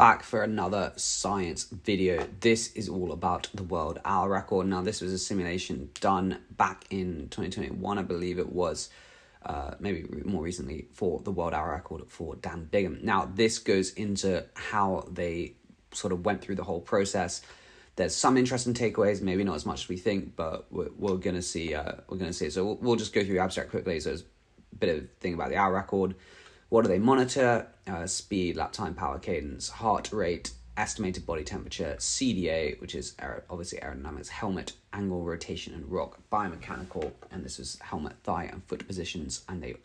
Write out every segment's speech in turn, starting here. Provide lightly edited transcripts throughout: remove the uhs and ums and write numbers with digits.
back for another science video. This is all about the world hour record. Now, this was a simulation done back in 2021, I believe it was, maybe more recently, for the world hour record for Dan Bigham. Now, this goes into how they sort of went through the whole process. There's some interesting takeaways, maybe not as much as we think, but we're gonna see. So we'll just go through the abstract quickly. So there's a bit of thing about the hour record. What do they monitor? Speed, lap time, power, cadence, heart rate, estimated body temperature, CDA, which is obviously aerodynamics, helmet, angle, rotation, and rock, biomechanical, and this was helmet, thigh, and foot positions, and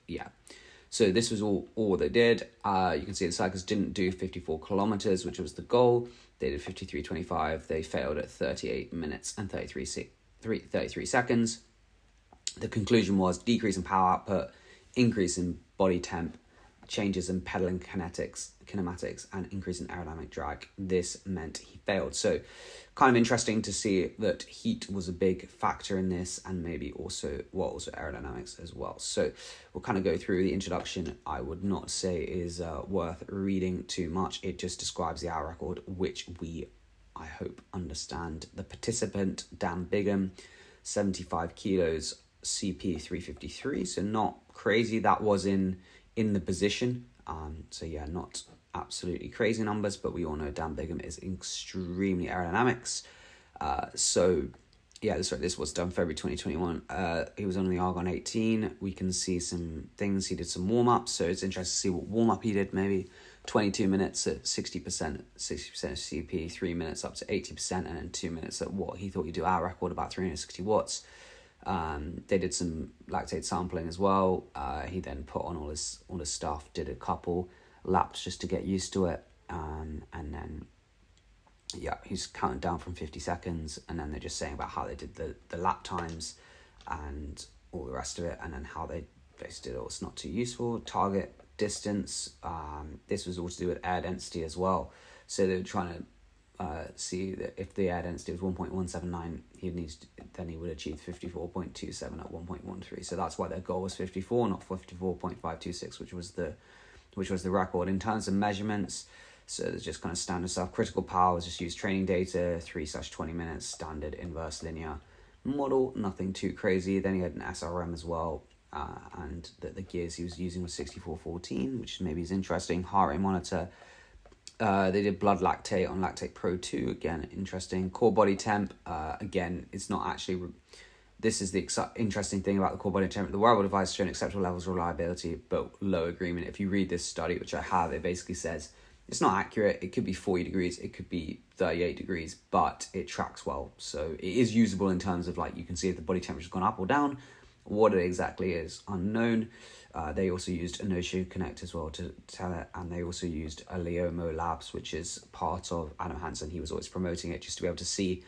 So this was all they did. You can see the cyclists didn't do 54 kilometers, which was the goal. They did 53.25. They failed at 38 minutes and 33 seconds. The conclusion was decrease in power output, increase in body temp, changes in pedaling kinematics, and increase in aerodynamic drag. This meant he failed. So kind of interesting to see that heat was a big factor in this, and maybe also aerodynamics as well. So we'll kind of go through the introduction. I would not say is worth reading too much. It just describes the hour record, which I hope, understand. The participant, Dan Bigham, 75 kilos, CP 353, so not crazy. That was in the position. Not absolutely crazy numbers, but we all know Dan Bigham is extremely aerodynamics. This was done February 2021. He was on the Argon 18. We can see some things. He did some warm-ups, so it's interesting to see what warm-up he did. Maybe 22 minutes at 60% CP, 3 minutes up to 80%, and then 2 minutes at what he thought he'd do hour record, about 360 watts. They did some lactate sampling as well. He then put on all his stuff, did a couple laps just to get used to it, and then he's counting down from 50 seconds, and then they're just saying about how they did the lap times and all the rest of it, and then how they basically did it. It's not too useful. Target distance, this was all to do with air density as well, so they were trying to see that if the air density was 1.179, he would achieve 54.27 at 1.13. So that's why their goal was 54, not 54.526, which was the record. In terms of measurements, so there's just kind of standard stuff. Critical power was just use training data, 3/20 minutes, standard inverse linear model, nothing too crazy. Then he had an SRM as well, and the gears he was using was 6414, which maybe is interesting. Heart rate monitor. They did blood lactate on Lactate Pro 2, again, interesting. Core body temp, again, it's not actually... This is the interesting thing about the core body temp. The wearable device shown acceptable levels of reliability, but low agreement. If you read this study, which I have, it basically says it's not accurate. It could be 40 degrees, it could be 38 degrees, but it tracks well. So it is usable in terms of, like, you can see if the body temperature's gone up or down. What it exactly is unknown. They also used Inertia Connect as well to tell it, and they also used a Leomo Labs, which is part of Adam Hansen. He was always promoting it just to be able to see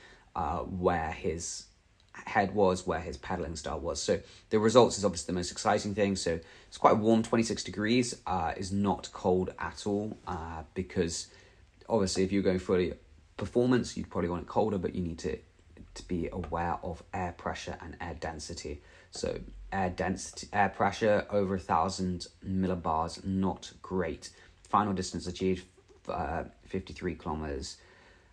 where his head was, where his pedaling style was. So the results is obviously the most exciting thing. So it's quite warm, 26 degrees is not cold at all, because obviously if you're going fully performance, you'd probably want it colder, but you need to be aware of air pressure and air density. So air pressure over 1,000 millibars, not great. Final distance achieved 53 kilometers.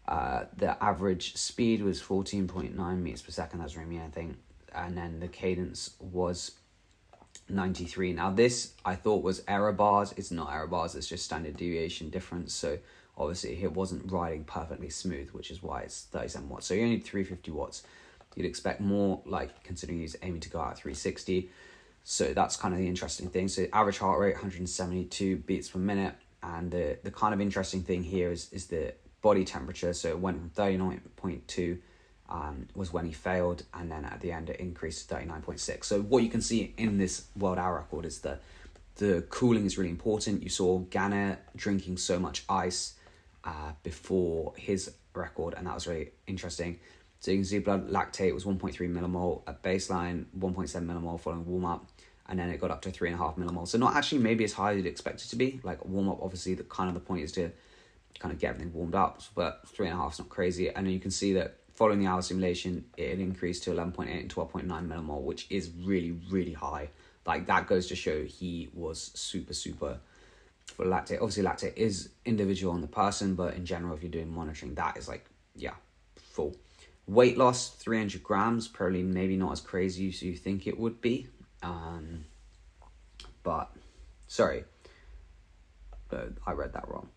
The average speed was 14.9 meters per second. That's really anything. And then the cadence was 93. Now this I thought was error bars. It's not error bars. It's just standard deviation difference. So obviously it wasn't riding perfectly smooth, which is why it's 37 watts. So you only need 350 watts. You'd expect more, like, considering he's aiming to go out at 360. So that's kind of the interesting thing. So average heart rate, 172 beats per minute. And the kind of interesting thing here is the body temperature. So it went from 39.2 was when he failed. And then at the end, it increased to 39.6. So what you can see in this world hour record is that the cooling is really important. You saw Ganner drinking so much ice before his record, and that was really interesting. So you can see blood lactate was 1.3 millimole at baseline, 1.7 millimole following warm-up, and then it got up to 3.5 millimole. So not actually maybe as high as you'd expect it to be. Like warm-up, obviously, the point is to kind of get everything warmed up, but 3.5 is not crazy. And then you can see that following the hour simulation, it increased to 11.8 and 12.9 millimole, which is really, really high. Like, that goes to show he was super, super for lactate. Obviously, lactate is individual on the person, but in general, if you're doing monitoring, that is like, yeah, full. Weight loss, 300 grams, probably maybe not as crazy as you think it would be. But, sorry, I read that wrong.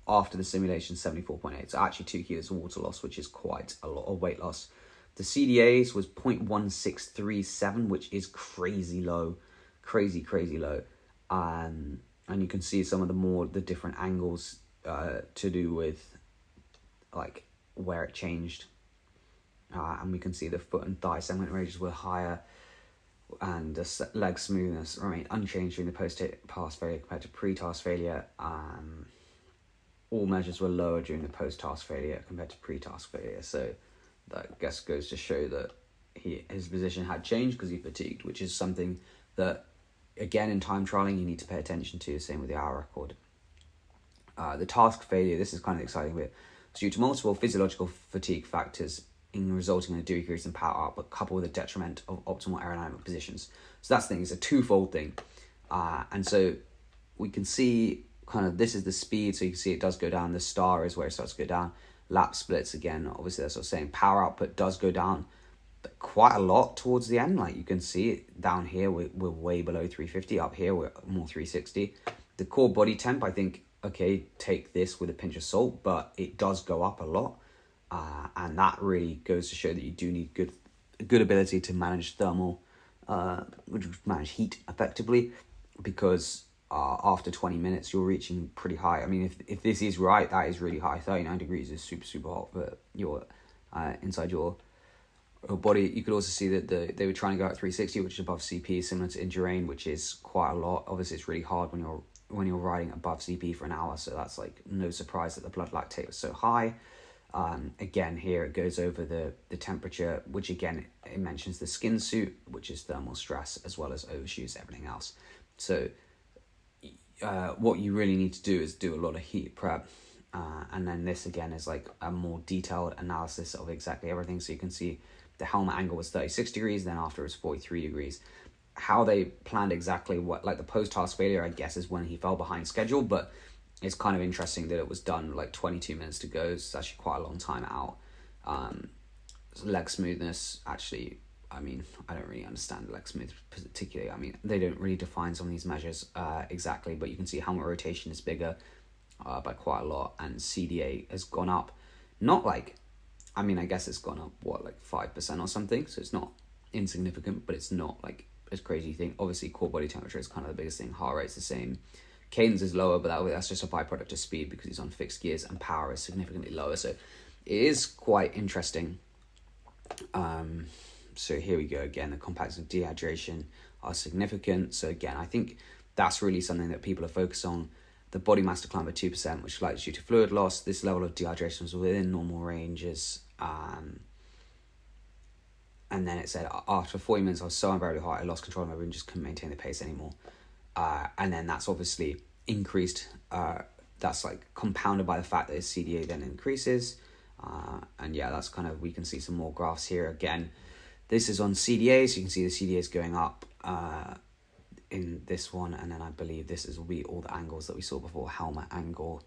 After the simulation, 74.8. So actually 2 kilos of water loss, which is quite a lot of weight loss. The CDAs was 0.1637, which is crazy low. Crazy low. And you can see some of the different angles to do with like where it changed. And we can see the foot and thigh segment ranges were higher, and the leg smoothness remained unchanged during the post-task failure compared to pre-task failure. All measures were lower during the post-task failure compared to pre-task failure. So that, I guess, goes to show that his position had changed because he fatigued, which is something that, again, in time trialing, you need to pay attention to. Same with the hour record. The task failure, this is kind of the exciting bit. It's due to multiple physiological fatigue factors resulting in a decrease in power output coupled with a detriment of optimal aerodynamic positions. So that's the thing, it's a twofold thing. And so we can see kind of, this is the speed, so you can see it does go down. The star is where it starts to go down. Lap splits, again, obviously that's what I'm saying. Power output does go down, but quite a lot towards the end. Like you can see it down here, we're way below 350. Up here, we're more 360. The core body temp, I think, okay, take this with a pinch of salt, but it does go up a lot. And that really goes to show that you do need good ability to manage thermal, manage heat effectively, because after 20 minutes, you're reaching pretty high. I mean, if this is right, that is really high. 39 degrees is super hot for your inside your body. You could also see that they were trying to go at 360, which is above CP, similar to Endurain, which is quite a lot. Obviously, it's really hard when you're riding above CP for an hour, so that's like no surprise that the blood lactate was so high. Again, here it goes over the temperature, which again, it mentions the skin suit, which is thermal stress, as well as overshoots, everything else. So what you really need to do is do a lot of heat prep. And then this again is like a more detailed analysis of exactly everything. So you can see the helmet angle was 36 degrees, then after it was 43 degrees. How they planned exactly what, like the post-task failure, I guess, is when he fell behind schedule, but it's kind of interesting that it was done like 22 minutes to go. It's actually quite a long time out. Leg smoothness, actually, I mean, I don't really understand leg smooth particularly. I mean, they don't really define some of these measures exactly, but you can see helmet rotation is bigger by quite a lot, and CDA has gone up. Not like, I mean, I guess it's gone up, what, like 5% or something, so it's not insignificant, but it's not like as crazy thing. Obviously, core body temperature is kind of the biggest thing. Heart rate's the same. Cadence is lower, but that's just a byproduct of speed because he's on fixed gears, and power is significantly lower. So it is quite interesting. So here we go again. The compacts of dehydration are significant. So again, I think that's really something that people are focused on. The body mass declined by 2%, which is likely due to fluid loss. This level of dehydration was within normal ranges. And then it said, after 40 minutes, I was so unbearably hot, I lost control of my breathing, just couldn't maintain the pace anymore. And then that's obviously increased. That's like compounded by the fact that his CDA then increases. And yeah, that's kind of, we can see some more graphs here. Again, this is on CDA, so you can see the CDA is going up in this one. And then I believe this will be all the angles that we saw before, helmet angle.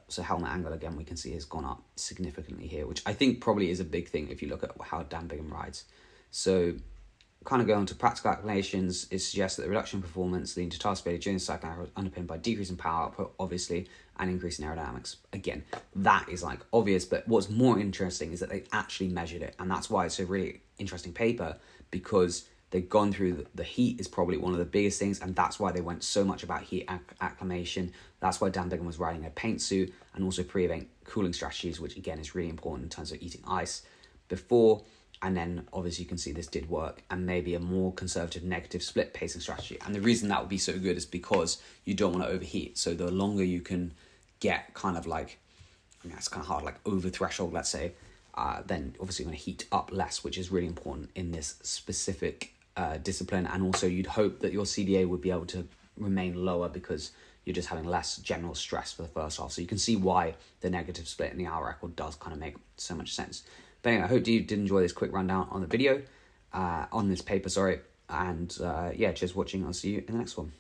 So helmet angle, again, we can see has gone up significantly here, which I think probably is a big thing if you look at how Dan Bigham rides. So kind of going to practical applications, it suggests that the reduction in performance leading to task failure during the cycle was underpinned by decrease in power output, obviously, and increase in aerodynamics. Again, that is like obvious, but what's more interesting is that they actually measured it, and that's why it's a really interesting paper, because they've gone through the heat is probably one of the biggest things, and that's why they went so much about heat acclimation. That's why Dan Bigham was riding a paint suit, and also pre-event cooling strategies, which again is really important in terms of eating ice before. And then obviously you can see this did work, and maybe a more conservative negative split pacing strategy. And the reason that would be so good is because you don't want to overheat. So the longer you can get kind of like, I mean, it's kind of hard, like over threshold, let's say, then obviously you're going to heat up less, which is really important in this specific discipline. And also you'd hope that your CDA would be able to remain lower because you're just having less general stress for the first half. So you can see why the negative split in the hour record does kind of make so much sense. But anyway, I hope you did enjoy this quick rundown on the video, on this paper, sorry. And yeah, cheers for watching. I'll see you in the next one.